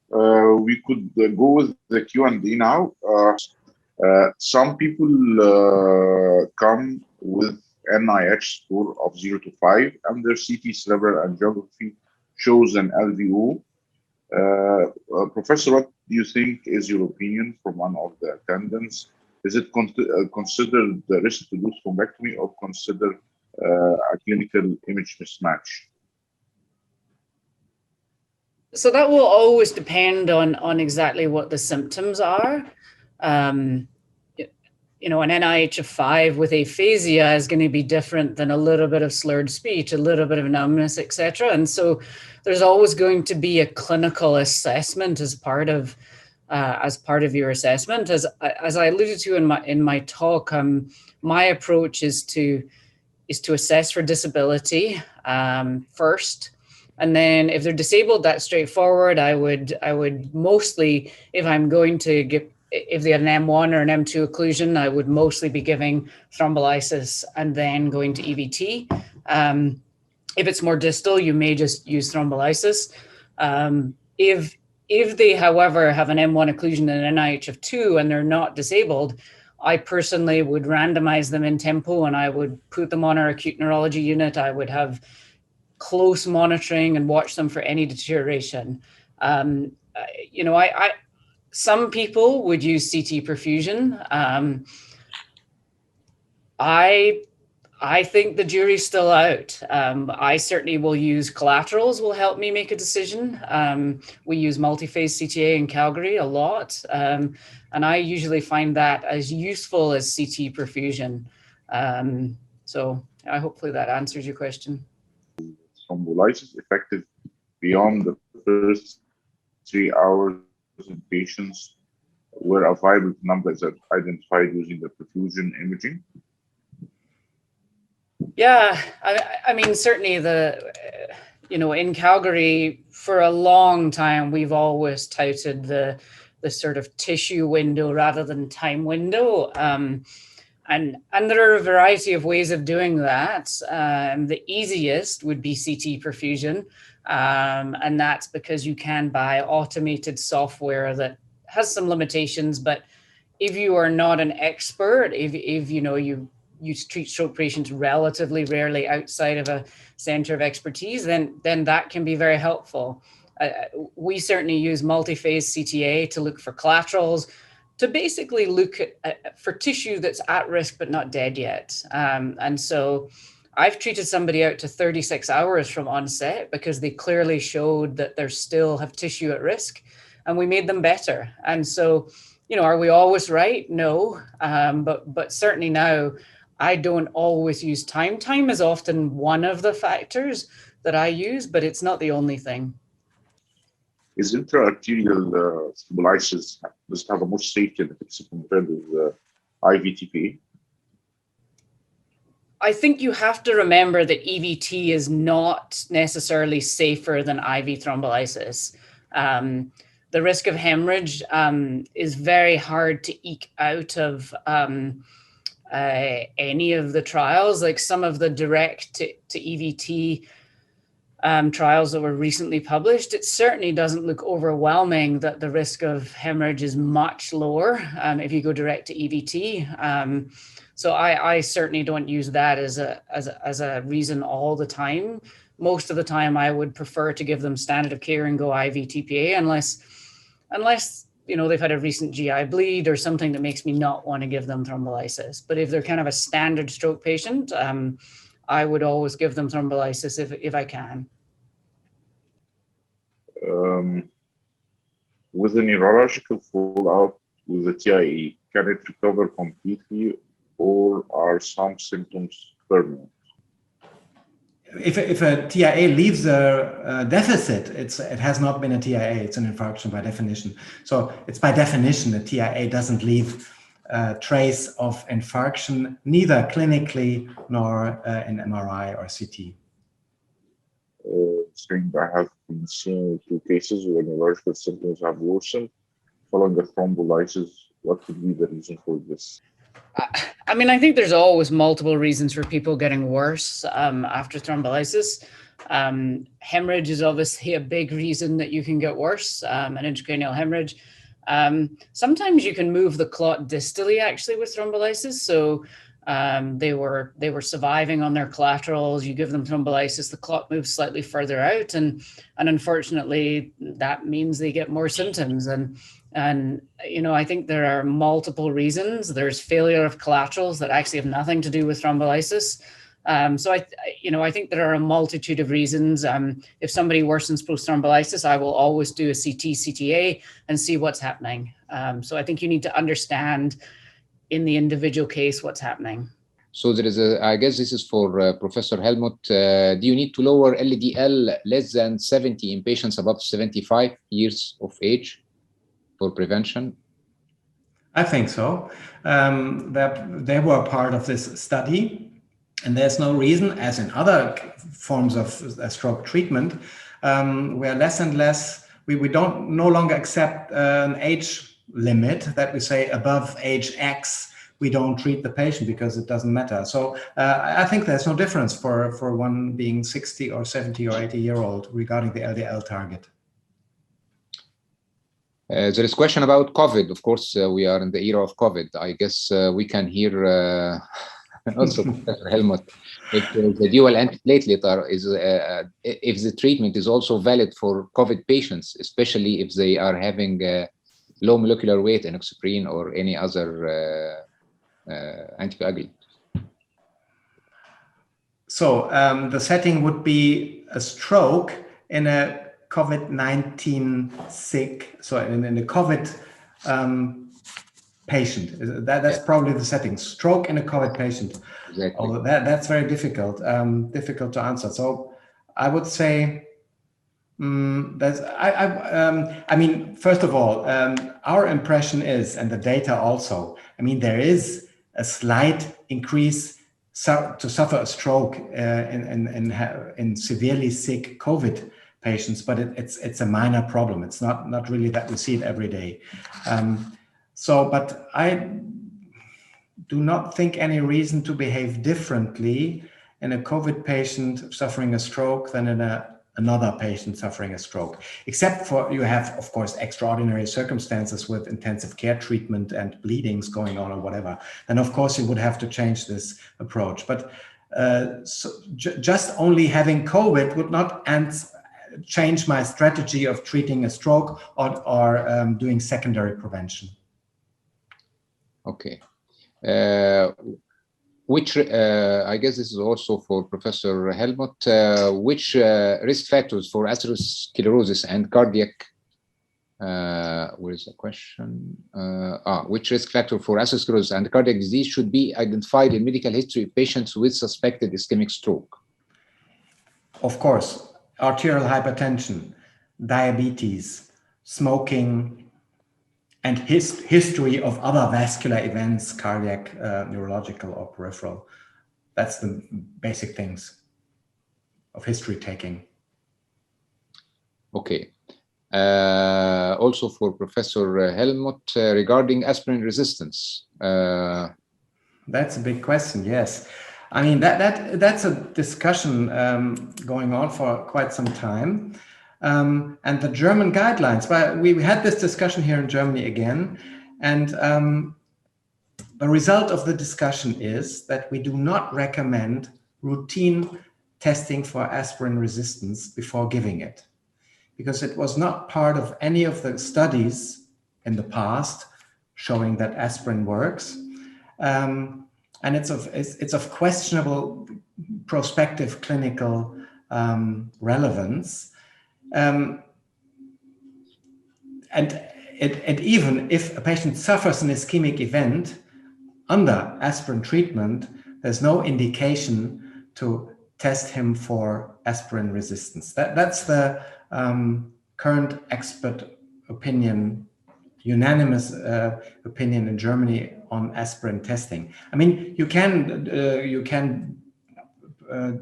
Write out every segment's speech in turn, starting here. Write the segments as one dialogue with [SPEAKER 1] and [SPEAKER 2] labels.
[SPEAKER 1] We could go with the Q&A now. Some people come with NIH score of 0 to 5, and their CT cerebral angiography shows an LVO. Professor, what do you think is your opinion from one of the attendants? Is it considered the risk to lose thrombectomy or consider a clinical image mismatch?
[SPEAKER 2] So that will always depend on exactly what the symptoms are. You know, an NIH of 5 with aphasia is going to be different than a little bit of slurred speech, a little bit of numbness, etc. And so there's always going to be a clinical assessment as part of your assessment. As I alluded to in my talk, my approach is to assess for disability first. And then if they're disabled, that's straightforward. I would mostly, if I'm going to give, if they had an M1 or an M2 occlusion, I would mostly be giving thrombolysis and then going to EVT. If it's more distal, you may just use thrombolysis. If they, however, have an M1 occlusion and an NIH of 2 and they're not disabled, I personally would randomize them in tempo and I would put them on our acute neurology unit. I would have close monitoring and watch them for any deterioration. You know, some people would use CT perfusion. I think the jury's still out. I certainly will use collaterals, will help me make a decision. We use multi-phase CTA in Calgary a lot. And I usually find that as useful as CT perfusion. So hopefully that answers your question.
[SPEAKER 1] Thrombolysis effective beyond the first 3 hours in patients where a viable number is identified using the perfusion imaging?
[SPEAKER 2] Yeah, I mean, certainly you know, in Calgary for a long time, we've always touted the sort of tissue window rather than time window. And there are a variety of ways of doing that. The easiest would be CT perfusion. And that's because you can buy automated software that has some limitations, but if you are not an expert, if you know, you treat stroke patients relatively rarely outside of a center of expertise, then that can be very helpful. We certainly use multi-phase CTA to look for collaterals, to basically look for tissue that's at risk but not dead yet. And so I've treated somebody out to 36 hours from onset because they clearly showed that they still have tissue at risk, and we made them better. And so, you know, are we always right? No, but certainly now I don't always use time. Time is often one of the factors that I use, but it's not the only thing.
[SPEAKER 1] Is intra-arterial thrombolysis, does it have a more safety efficacy compared with IVTP?
[SPEAKER 2] I think you have to remember that EVT is not necessarily safer than IV thrombolysis. The risk of hemorrhage is very hard to eke out of any of the trials. Like some of the direct to EVT trials that were recently published, it certainly doesn't look overwhelming that the risk of hemorrhage is much lower if you go direct to EVT. So I certainly don't use that as a reason all the time. Most of the time, I would prefer to give them standard of care and go IV TPA unless you know they've had a recent GI bleed or something that makes me not want to give them thrombolysis. But if they're kind of a standard stroke patient, I would always give them thrombolysis if I can.
[SPEAKER 1] With a neurological fallout with the TIA, can it recover completely, or are some symptoms permanent?
[SPEAKER 3] If a TIA leaves a deficit, it has not been a TIA, it's an infarction by definition. So it's by definition, a TIA doesn't leave a trace of infarction, neither clinically nor in MRI or CT.
[SPEAKER 1] I have been seeing 2 cases where neurological symptoms have worsened following the thrombolysis. What could be the reason for this?
[SPEAKER 2] I mean, I think there's always multiple reasons for people getting worse after thrombolysis. Hemorrhage is obviously a big reason that you can get worse, an intracranial hemorrhage. Sometimes you can move the clot distally actually with thrombolysis. So they were surviving on their collaterals. You give them thrombolysis, the clot moves slightly further out, and unfortunately that means they get more symptoms. And you know, I think there are multiple reasons. There's failure of collaterals that actually have nothing to do with thrombolysis. So I think there are a multitude of reasons. If somebody worsens post-thrombolysis, I will always do a CT, CTA and see what's happening. So I think you need to understand in the individual case what's happening.
[SPEAKER 4] So there is I guess this is for Professor Helmut. Do you need to lower LDL less than 70 in patients above 75 years of age for prevention?
[SPEAKER 3] I think so. They were part of this study, and there's no reason, as in other forms of stroke treatment, where less and less, we don't no longer accept an age limit that we say above age X, we don't treat the patient because it doesn't matter. So I think there's no difference for one being 60 or 70 or 80 year old regarding the LDL target.
[SPEAKER 4] There is a question about COVID. Of course, we are in the era of COVID. I guess we can hear also Professor Helmut, if the dual antiplatelet is, if the treatment is also valid for COVID patients, especially if they are having low molecular weight enoxaparin or any other anticoagulant. So
[SPEAKER 3] the setting would be a stroke in a COVID-19 sick, so in a COVID patient. That's probably the setting. Stroke in a COVID patient.
[SPEAKER 4] Exactly.
[SPEAKER 3] Although that's very difficult, difficult to answer. So I would say I mean, first of all, our impression is, and the data also, I mean, there is a slight increase to suffer a stroke in severely sick COVID patients, but it's a minor problem. It's not really that we see it every day. But I do not think any reason to behave differently in a COVID patient suffering a stroke than in another patient suffering a stroke, except for you have, of course, extraordinary circumstances with intensive care treatment and bleedings going on or whatever. And of course, you would have to change this approach. But just only having COVID would not change my strategy of treating a stroke or doing secondary prevention.
[SPEAKER 4] Okay. Which I guess this is also for Professor Helmut. Which risk factors for atherosclerosis and cardiac? Where is the question? Which risk factor for atherosclerosis and cardiac disease should be identified in medical history of patients with suspected ischemic stroke?
[SPEAKER 3] Of course, arterial hypertension, diabetes, smoking, and history of other vascular events, cardiac, neurological, or peripheral. That's the basic things of history taking.
[SPEAKER 4] Okay. Also for Professor Helmut, regarding aspirin resistance.
[SPEAKER 3] That's a big question, yes. I mean, that's a discussion going on for quite some time. And the German guidelines, but we had this discussion here in Germany again, and the result of the discussion is that we do not recommend routine testing for aspirin resistance before giving it, because it was not part of any of the studies in the past showing that aspirin works, and it's of questionable prospective clinical relevance. And even if a patient suffers an ischemic event under aspirin treatment, there's no indication to test him for aspirin resistance. That's the current expert opinion, unanimous opinion in Germany on aspirin testing. I mean, you can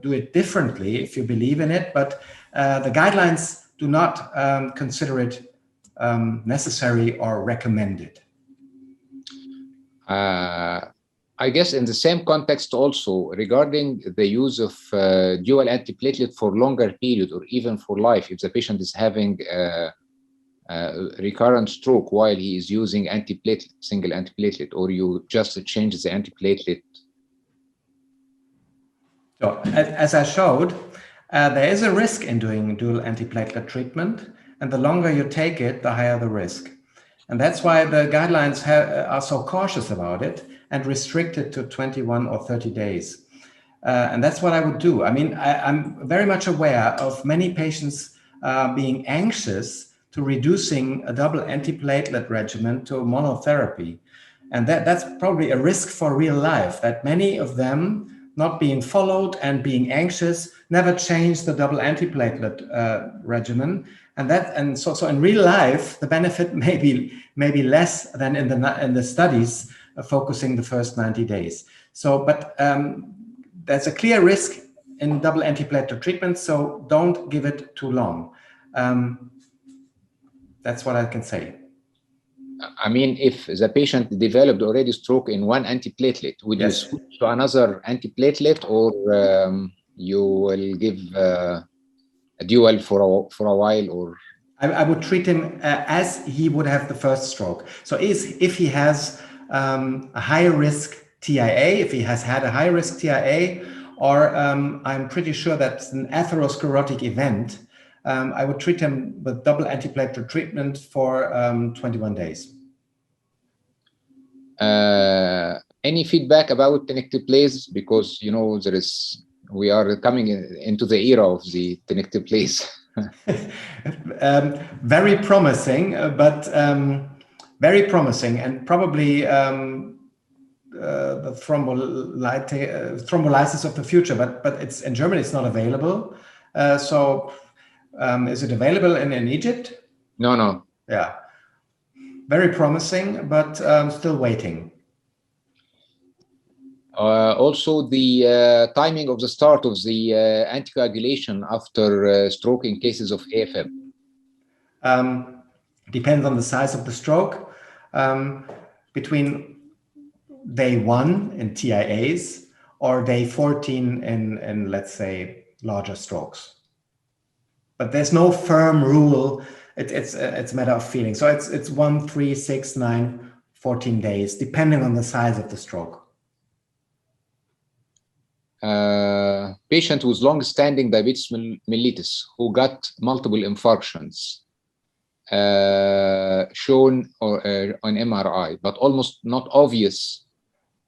[SPEAKER 3] do it differently if you believe in it, but the guidelines do not consider it necessary or recommended.
[SPEAKER 4] I I guess in the same context also, regarding the use of dual antiplatelet for longer period or even for life, if the patient is having recurrent stroke while he is using antiplatelet, single antiplatelet, or you just change the antiplatelet?
[SPEAKER 3] So, as I showed, there is a risk in doing dual antiplatelet treatment, and the longer you take it, the higher the risk. And that's why the guidelines are so cautious about it and restrict it to 21 or 30 days. And that's what I would do. I mean, I'm very much aware of many patients being anxious to reducing a double antiplatelet regimen to monotherapy. And that's probably a risk for real life, that many of them, not being followed and being anxious, never change the double antiplatelet regimen. And so in real life, the benefit may be less than in the studies focusing the first 90 days. So, but there's a clear risk in double antiplatelet treatment, so don't give it too long. That's what I can say.
[SPEAKER 4] I mean, if the patient developed already stroke in one antiplatelet, would you switch to another antiplatelet, or you will give a dual for a while? Or
[SPEAKER 3] I would treat him as he would have the first stroke. So if he has a high risk TIA, if he has had a high risk TIA, or I'm pretty sure that's an atherosclerotic event, I would treat him with double antiplatelet treatment for 21 days.
[SPEAKER 4] Any feedback about tenecteplase? Because we are coming into the era of the tenecteplase.
[SPEAKER 3] Very promising, but very promising, and probably the thrombolysis of the future. But it's in Germany, it's not available. So is it available in Egypt?
[SPEAKER 4] No.
[SPEAKER 3] Yeah. Very promising, but still waiting.
[SPEAKER 4] Also, the timing of the start of the anticoagulation after stroke in cases of AFib.
[SPEAKER 3] Depends on the size of the stroke. Between day 1 in TIAs or day 14 in let's say, larger strokes. But there's no firm rule. It's a matter of feeling. So it's 1, 3, 6, 9, 14 days, depending on the size of the stroke.
[SPEAKER 4] Patient with long-standing diabetes mellitus who got multiple infarctions shown on MRI, but almost not obvious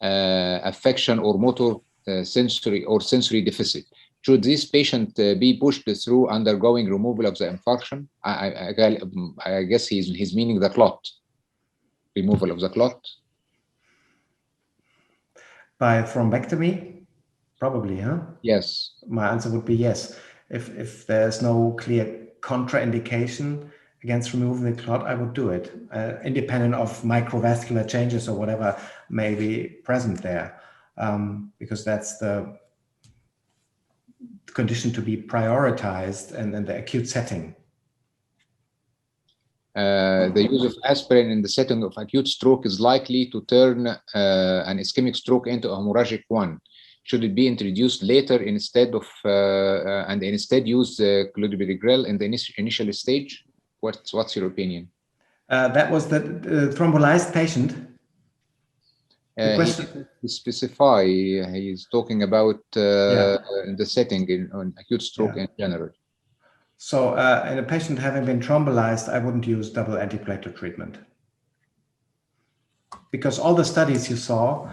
[SPEAKER 4] affection or motor sensory deficit. Should this patient be pushed through undergoing removal of the infarction? I guess he's meaning the clot, removal of the clot.
[SPEAKER 3] By thrombectomy? Probably, huh?
[SPEAKER 4] Yes.
[SPEAKER 3] My answer would be yes. If there's no clear contraindication against removing the clot, I would do it, independent of microvascular changes or whatever may be present there, because that's the condition to be prioritized and in the acute setting.
[SPEAKER 4] The use of aspirin in the setting of acute stroke is likely to turn an ischemic stroke into a hemorrhagic one. Should it be introduced later instead of and instead use clopidogrel in the initial stage? What's your opinion?
[SPEAKER 3] That was the thrombolyzed patient.
[SPEAKER 4] He specify he's talking about the setting on acute stroke in general.
[SPEAKER 3] So in a patient having been thrombolyzed, I wouldn't use double antiplatelet treatment, because all the studies you saw,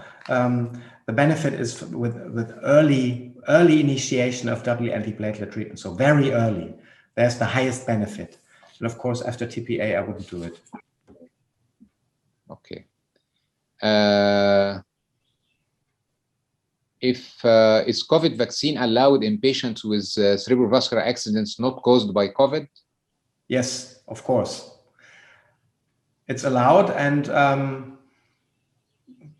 [SPEAKER 3] the benefit is with early initiation of double antiplatelet treatment. So very early, there's the highest benefit. And of course, after TPA, I wouldn't do it.
[SPEAKER 4] Okay. Is COVID vaccine allowed in patients with cerebrovascular accidents not caused by COVID?
[SPEAKER 3] Yes, of course. It's allowed, and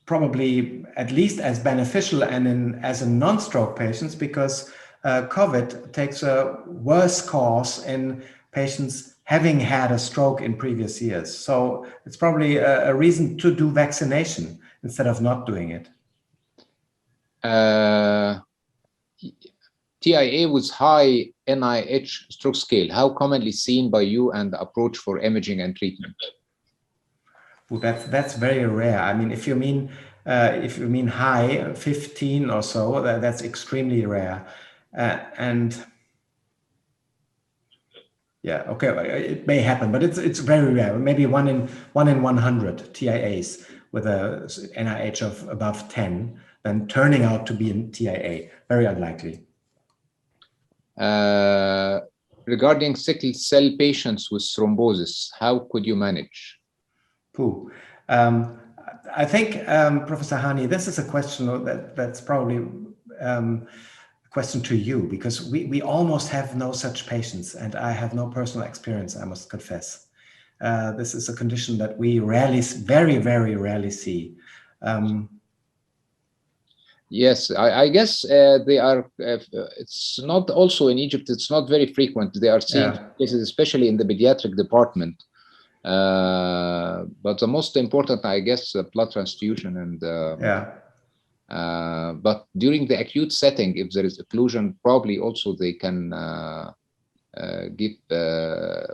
[SPEAKER 3] probably at least as beneficial and as in non-stroke patients, because COVID takes a worse course in patients having had a stroke in previous years. So it's probably a reason to do vaccination instead of not doing it.
[SPEAKER 4] TIA with high NIH stroke scale, how commonly seen by you and the approach for imaging and treatment?
[SPEAKER 3] Well, that's very rare. I mean, if you mean high 15 or so, that's extremely rare. And yeah, okay, it may happen, but it's very rare. Maybe one in 100 TIAs with a NIH of above 10, then turning out to be a TIA. Very unlikely.
[SPEAKER 4] Regarding sickle cell patients with thrombosis, how could you manage?
[SPEAKER 3] I think, Professor Hani, this is a question that's probably a question to you, because we almost have no such patients, and I have no personal experience, I must confess. This is a condition that we rarely, very, very rarely see.
[SPEAKER 4] Yes, I guess they are, it's not also in Egypt, it's not very frequent. They are seeing cases, especially in the pediatric department. But the most important, I guess, blood transfusion and but during the acute setting, if there is occlusion, probably also they can give.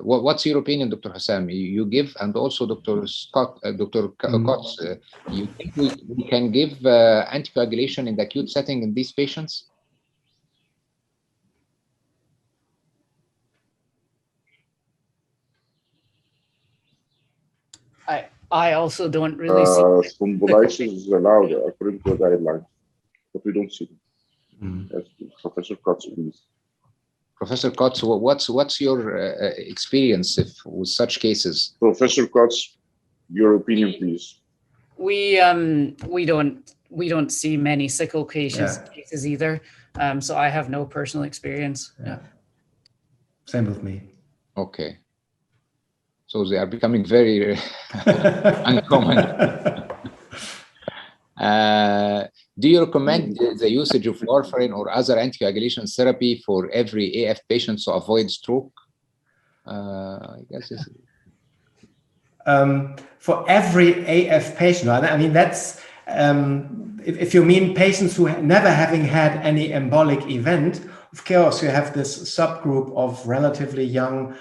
[SPEAKER 4] What's your opinion, Dr. Hassam? You give, and also Dr. Scott, Dr. Kotz, you think we can give anticoagulation in the acute setting in these patients?
[SPEAKER 2] I also don't really see
[SPEAKER 1] thrombolysis is allowed according to the guidelines, but we don't see them. Yes, Professor Kotz, please.
[SPEAKER 4] Professor Kotz, what's your experience with such cases?
[SPEAKER 1] Professor Kotz, your opinion, please.
[SPEAKER 2] We don't see many sickle cases either, so I have no personal experience.
[SPEAKER 3] Yeah, same with me.
[SPEAKER 4] Okay, so they are becoming very uncommon. Do you recommend the usage of warfarin or other anticoagulation therapy for every AF patient to avoid stroke? I guess it's...
[SPEAKER 3] For every AF patient, I mean, that's if you mean patients who never having had any embolic event, of course you have this subgroup of relatively young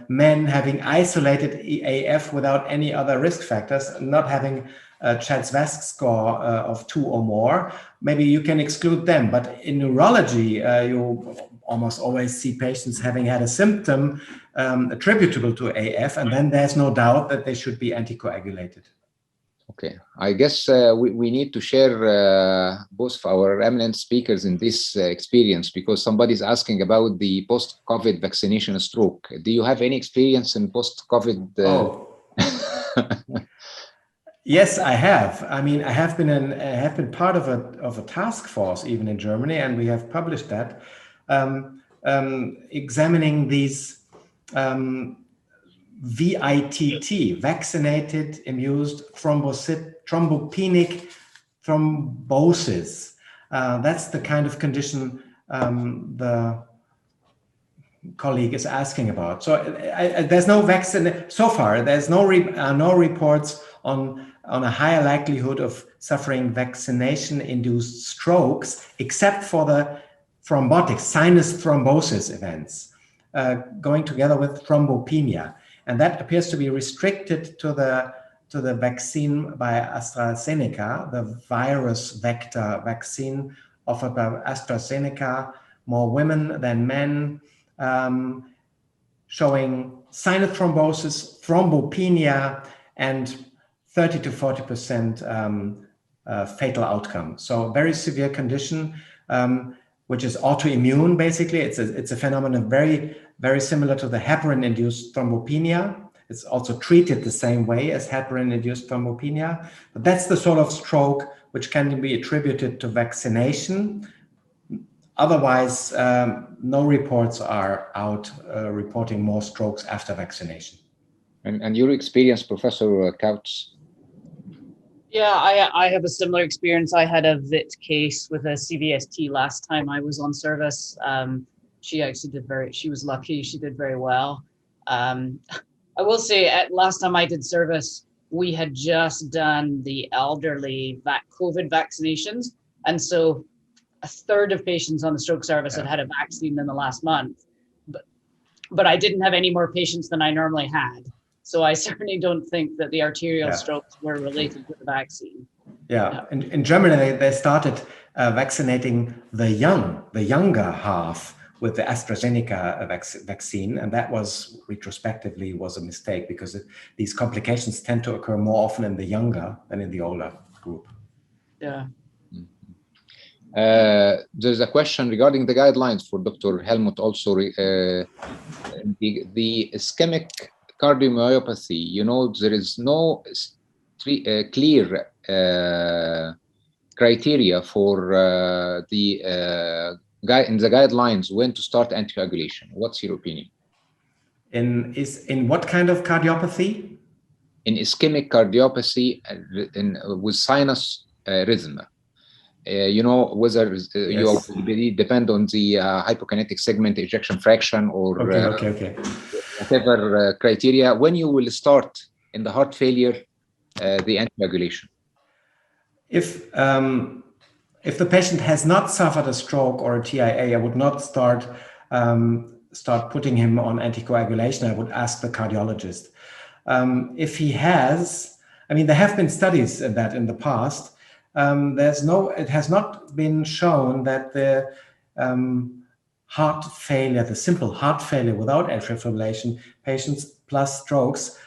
[SPEAKER 3] men having isolated AF without any other risk factors, not having a Chats-Vasc score of 2 or more. Maybe you can exclude them, but in neurology, you almost always see patients having had a symptom attributable to AF, and then there's no doubt that they should be anticoagulated.
[SPEAKER 4] Okay, I guess we need to share both of our eminent speakers in this experience, because somebody's asking about the post-COVID vaccination stroke. Do you have any experience in post-COVID?
[SPEAKER 3] Yes, I have. I mean, I have been part of a task force even in Germany, and we have published that examining these VITT, vaccinated induced thrombopenic thrombosis. That's the kind of condition the colleague is asking about. So there's no vaccine so far. There's no reports on a higher likelihood of suffering vaccination-induced strokes, except for the thrombotic sinus thrombosis events going together with thrombopenia. And that appears to be restricted to the vaccine by AstraZeneca, the virus vector vaccine offered by AstraZeneca, more women than men, showing sinus thrombosis, thrombopenia, and 30 to 40% fatal outcome. So very severe condition, which is autoimmune, basically. It's a phenomenon very, very similar to the heparin-induced thrombopenia. It's also treated the same way as heparin-induced thrombopenia. But that's the sort of stroke which can be attributed to vaccination. Otherwise, no reports are out reporting more strokes after vaccination.
[SPEAKER 4] And your experience, Professor Couch?
[SPEAKER 2] Yeah, I have a similar experience. I had a VIT case with a CVST last time I was on service. She actually she was lucky, she did very well. I will say last time I did service, we had just done the elderly COVID vaccinations. And so a third of patients on the stroke service had had a vaccine in the last month, but I didn't have any more patients than I normally had. So I certainly don't think that the arterial strokes were related to the vaccine.
[SPEAKER 3] Yeah, in Germany, they started vaccinating the younger half with the AstraZeneca vaccine, and that was retrospectively was a mistake because these complications tend to occur more often in the younger than in the older group.
[SPEAKER 2] Yeah.
[SPEAKER 4] There's a question regarding the guidelines for Dr. Helmut also. The ischemic cardiomyopathy, you know, there is no clear criteria for in the guidelines when to start anticoagulation. What's your opinion?
[SPEAKER 3] In what kind of cardiopathy?
[SPEAKER 4] In ischemic cardiopathy with sinus rhythm. You know, whether you really depend on the hypokinetic segment ejection fraction or whatever criteria, when you will start in the heart failure, the anticoagulation.
[SPEAKER 3] If the patient has not suffered a stroke or a TIA, I would not start putting him on anticoagulation. I would ask the cardiologist. If he has, I mean, there have been studies in that in the past. It has not been shown that the heart failure, the simple heart failure without atrial fibrillation patients plus strokes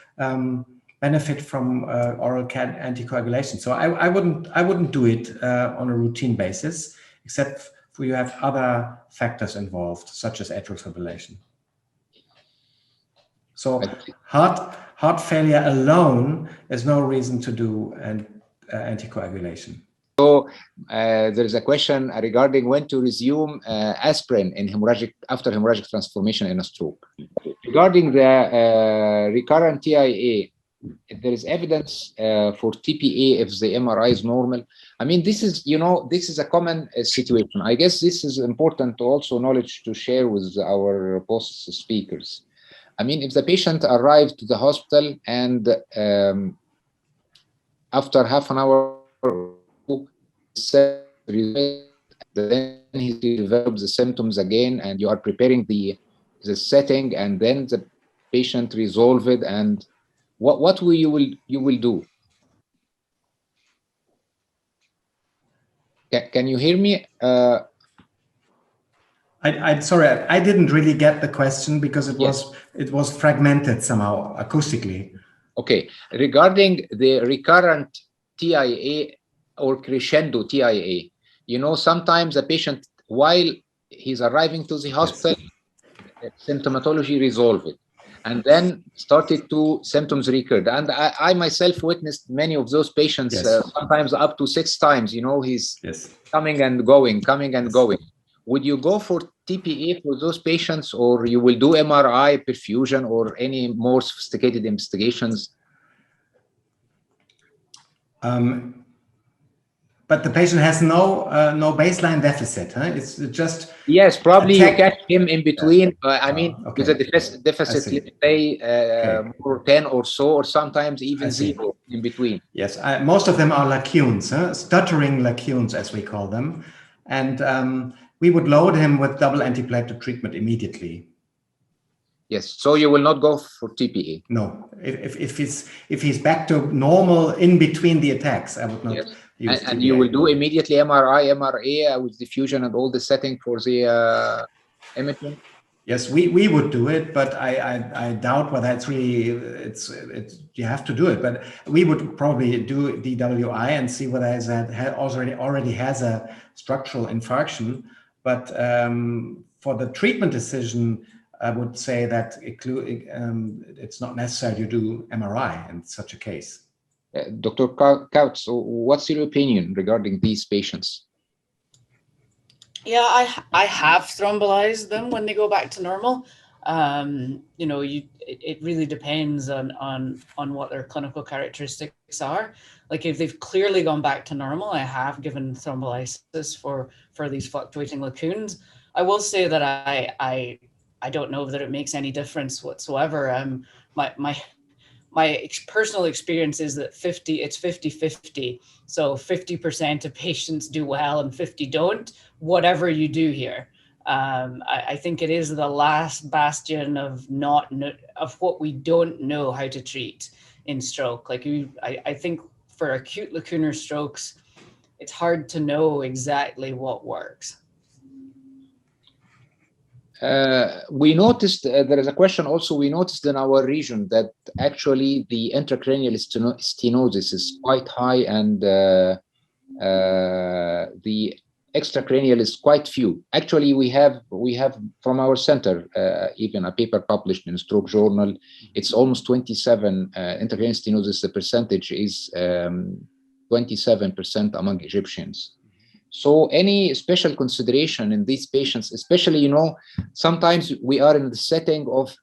[SPEAKER 3] benefit from oral anticoagulation. So I wouldn't do it on a routine basis, except for you have other factors involved, such as atrial fibrillation. So heart failure alone is no reason to do anticoagulation.
[SPEAKER 4] So there is a question regarding when to resume aspirin in after hemorrhagic transformation in a stroke. Regarding the recurrent TIA, there is evidence for TPA if the MRI is normal. I mean, this is, you know, this is a common situation. I guess this is important to also knowledge to share with our post speakers. I mean, if the patient arrived to the hospital and after half an hour, then he develops the symptoms again, and you are preparing the setting, and then the patient resolve it, and what you will do? Can you hear me?
[SPEAKER 3] I'm sorry, I didn't really get the question because it was fragmented somehow acoustically.
[SPEAKER 4] Okay, regarding the recurrent TIA or crescendo TIA, you know, sometimes the patient, while he's arriving to the hospital, symptomatology resolved it, and then started to symptoms recurred. And I myself witnessed many of those patients, sometimes up to 6 times, you know, he's coming and going. Would you go for TPA for those patients, or you will do MRI, perfusion, or any more sophisticated investigations?
[SPEAKER 3] But the patient has no baseline deficit, huh? It's just
[SPEAKER 4] probably you catch him in between. I mean, with a deficit, let's say more 10 or so, or sometimes even 0 in between.
[SPEAKER 3] Yes, most of them are lacunes, stuttering lacunes, as we call them, and we would load him with double antiplatelet treatment immediately.
[SPEAKER 4] Yes, so you will not go for TPA.
[SPEAKER 3] No, if he's back to normal in between the attacks, I would not use TPA.
[SPEAKER 4] And you will do immediately MRA with diffusion and all the setting for the imaging.
[SPEAKER 3] Yes, we would do it, but I doubt whether it's really you have to do it. But we would probably do DWI and see whether it already has a structural infarction. But for the treatment decision, I would say that it's not necessary to do MRI in such a case.
[SPEAKER 4] Dr. Kautz, what's your opinion regarding these patients?
[SPEAKER 2] Yeah, I have thrombolized them when they go back to normal. You know, it really depends on what their clinical characteristics are. Like if they've clearly gone back to normal, I have given thrombolysis for these fluctuating lacunes. I will say that I don't know that it makes any difference whatsoever. my personal experience is that it's 50-50. So 50% of patients do well and 50 don't, whatever you do here. I think it is the last bastion of what we don't know how to treat in stroke. Like I think for acute lacunar strokes, it's hard to know exactly what works.
[SPEAKER 4] We noticed, there is a question also, we noticed in our region that actually the intracranial stenosis is quite high, and the extracranial is quite few. Actually, we have from our center even a paper published in Stroke Journal. It's almost 27 intracranial stenosis. The percentage is 27% among Egyptians. So any special consideration in these patients, especially, you know, sometimes we are in the setting of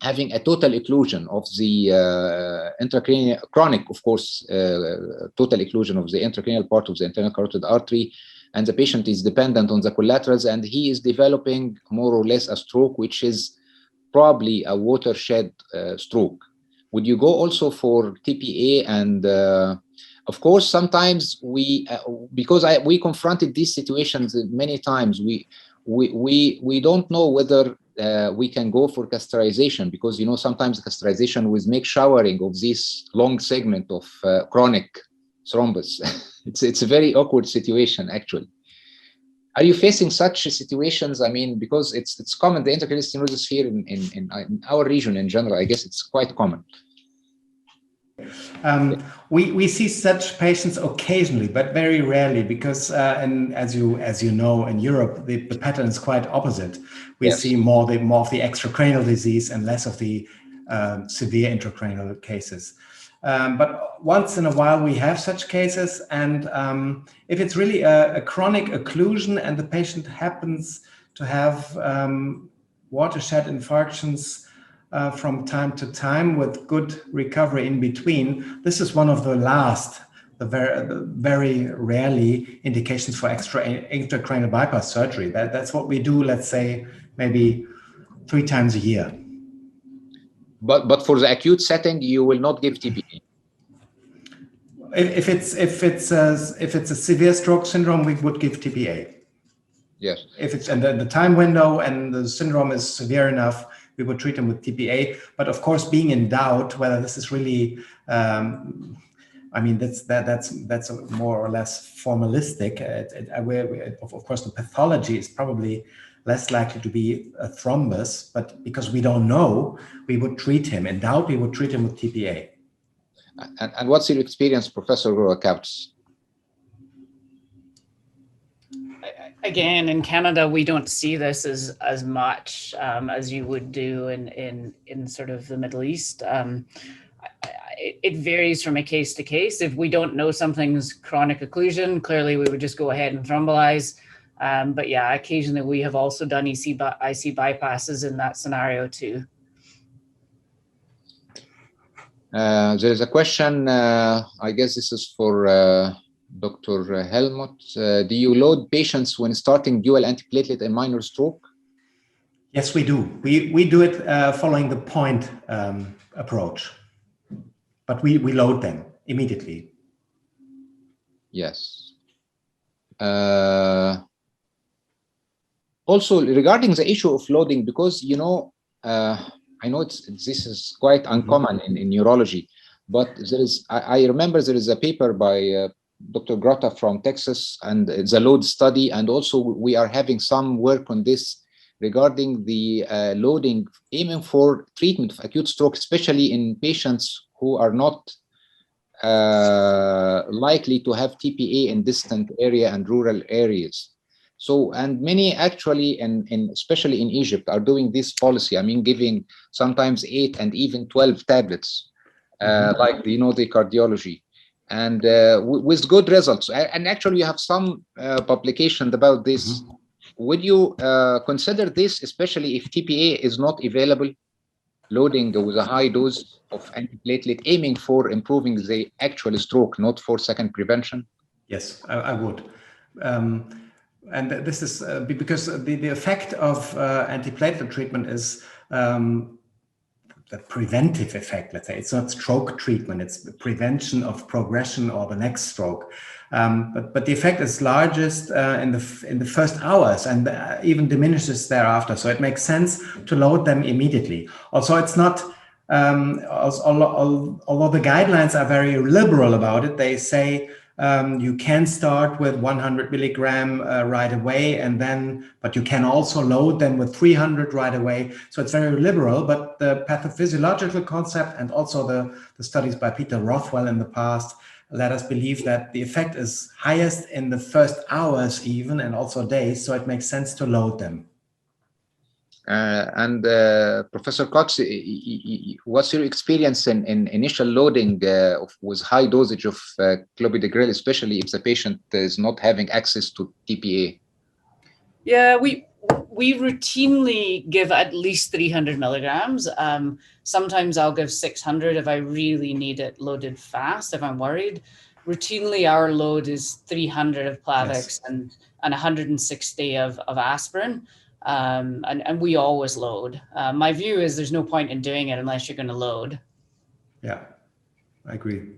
[SPEAKER 4] having a total occlusion of the intracranial, chronic, of course, total occlusion of the intracranial part of the internal carotid artery, and the patient is dependent on the collaterals, and he is developing more or less a stroke, which is probably a watershed stroke. Would you go also for TPA? And of course, sometimes we confronted these situations many times. We don't know whether we can go for catheterization, because, you know, sometimes catheterization will make showering of this long segment of chronic thrombus. It's a very awkward situation, actually. Are you facing such situations? I mean, because it's common, the intracranial stenosis here in our region in general, I guess it's quite common.
[SPEAKER 3] We see such patients occasionally, but very rarely, because and as you know, in Europe, the pattern is quite opposite. We
[SPEAKER 4] Yes.
[SPEAKER 3] see more of the extracranial disease and less of the severe intracranial cases. But once in a while we have such cases, and if it's really a chronic occlusion and the patient happens to have watershed infarctions from time to time with good recovery in between, this is one of the very rarely indications for intracranial bypass surgery. That's what we do, let's say, maybe 3 times a year.
[SPEAKER 4] But for the acute setting, you will not give TPA.
[SPEAKER 3] If it's a severe stroke syndrome, we would give TPA.
[SPEAKER 4] Yes.
[SPEAKER 3] If it's and the time window and the syndrome is severe enough, we would treat them with TPA. But of course, being in doubt whether this is really, I mean, that's more or less formalistic. Of course, the pathology is probably less likely to be a thrombus, but because we don't know, we would treat him. In doubt, we would treat him with TPA.
[SPEAKER 4] And what's your experience, Professor Kautz?
[SPEAKER 2] Again, in Canada, we don't see this as much as you would do in sort of the Middle East. It varies from a case to case. If we don't know something's chronic occlusion, clearly we would just go ahead and thrombolize. But yeah, occasionally we have also done IC bypasses in that scenario too.
[SPEAKER 4] There is a question, I guess this is for Dr. Helmut. Do you load patients when starting dual antiplatelet in minor stroke?
[SPEAKER 3] Yes, we do. We do it following the point approach, but we load them immediately.
[SPEAKER 4] Yes. Also, regarding the issue of loading, because, you know, I know this is quite uncommon in neurology, but there is, I remember there is a paper by Dr. Grotta from Texas, and it's a load study, and also we are having some work on this regarding the loading, aiming for treatment of acute stroke, especially in patients who are not likely to have TPA in distant area and rural areas. So, and many actually, especially in Egypt, are doing this policy. I mean, giving sometimes 8 and even 12 tablets, like, you know, the cardiology, and with good results. And actually, you have some publications about this. Would you consider this, especially if TPA is not available, loading with a high dose of antiplatelet, aiming for improving the actual stroke, not for second prevention?
[SPEAKER 3] Yes, I would. And this is because the effect of antiplatelet treatment is preventive effect, let's say. It's not stroke treatment, it's prevention of progression or the next stroke. But the effect is largest in the first hours and even diminishes thereafter. So it makes sense to load them immediately. Also, it's not, although the guidelines are very liberal about it, they say you can start with 100 milligram right away, but you can also load them with 300 right away. So it's very liberal, but the pathophysiological concept and also the studies by Peter Rothwell in the past let us believe that the effect is highest in the first hours even, and also days. So it makes sense to load them.
[SPEAKER 4] Professor Cox, what's your experience in initial loading with high dosage of clopidogrel, especially if the patient is not having access to TPA?
[SPEAKER 2] Yeah, we routinely give at least 300 milligrams. Sometimes I'll give 600 if I really need it loaded fast, if I'm worried. Routinely, our load is 300 of Plavix, yes, and 160 of aspirin. And we always load. My view is there's no point in doing it unless you're going to load.
[SPEAKER 3] Yeah, I agree.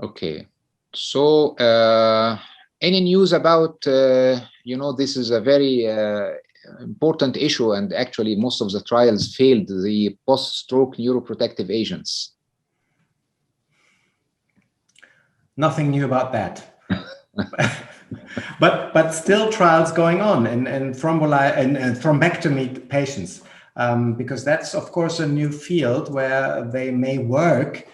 [SPEAKER 4] Okay. So any news about, this is a very important issue, and actually most of the trials failed, the post-stroke neuroprotective agents?
[SPEAKER 3] Nothing new about that. But still trials going on in thrombectomy patients, because that's of course a new field where they may work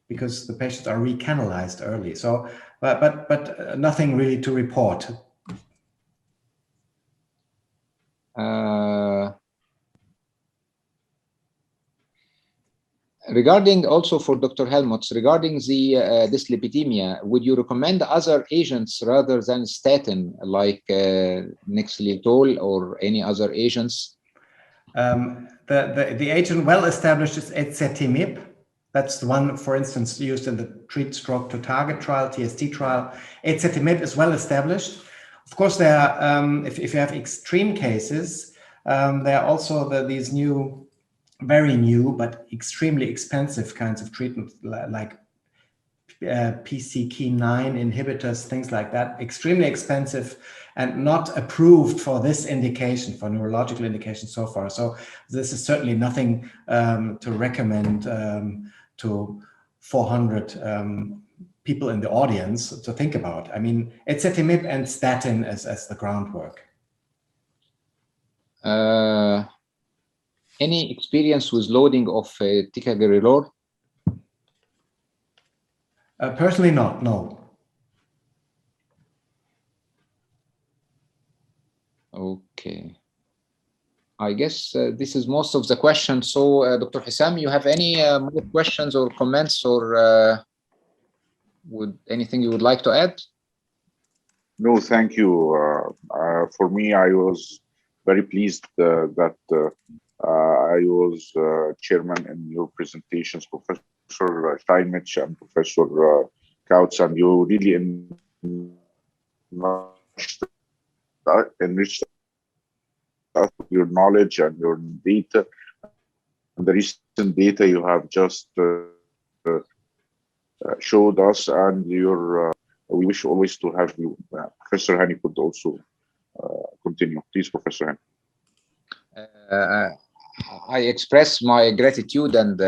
[SPEAKER 3] because the patients are recanalized early. So, but nothing really to report.
[SPEAKER 4] Regarding also for Dr. Helmholtz, regarding the dyslipidemia, would you recommend other agents rather than statin, like nexletol or any other agents?
[SPEAKER 3] The agent well established is ezetimibe. That's the one, for instance, used in the Treat Stroke to Target trial, TST trial. Ezetimibe is well established. Of course, there are, if you have extreme cases, there are also these new, very new, but extremely expensive kinds of treatment, like PCK9 inhibitors, things like that, extremely expensive and not approved for this indication, for neurological indication so far. So this is certainly nothing to recommend to 400 people in the audience to think about. I mean, ezetimibe and statin as the groundwork.
[SPEAKER 4] Any experience with loading of ticagrelor?
[SPEAKER 3] Personally not, no.
[SPEAKER 4] Okay. I guess this is most of the questions. So, Dr. Hissam, you have any more questions or comments, or anything you would like to add?
[SPEAKER 1] No, thank you. For me, I was very pleased that I was chairman in your presentations, Professor Steinmetz and Professor Kautz, and you really enriched us with your knowledge and your data. And the recent data you have just showed us, and we wish always to have you. Professor Hani could also continue. Please, Professor
[SPEAKER 4] Hani. I express my gratitude and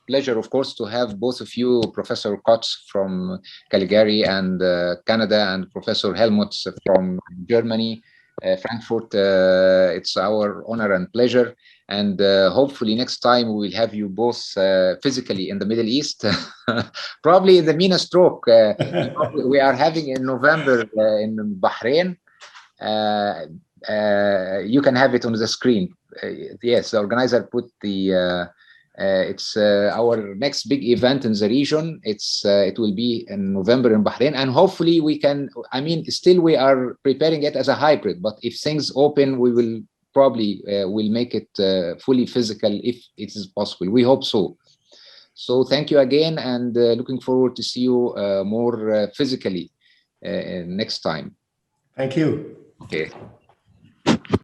[SPEAKER 4] pleasure, of course, to have both of you, Professor Kotz from Calgary and Canada, and Professor Helmholtz from Germany, Frankfurt. It's our honor and pleasure. And hopefully next time we will have you both physically in the Middle East, probably in the MENA stroke. We are having in November in Bahrain. You can have it on the screen. Yes, the organizer put the it's our next big event in the region. It will be in November in Bahrain, and hopefully we can, I mean, still we are preparing it as a hybrid, but if things open, we will probably will make it fully physical if it is possible. We hope so. So thank you again, and looking forward to see you more physically next time.
[SPEAKER 3] Thank you.
[SPEAKER 4] Okay.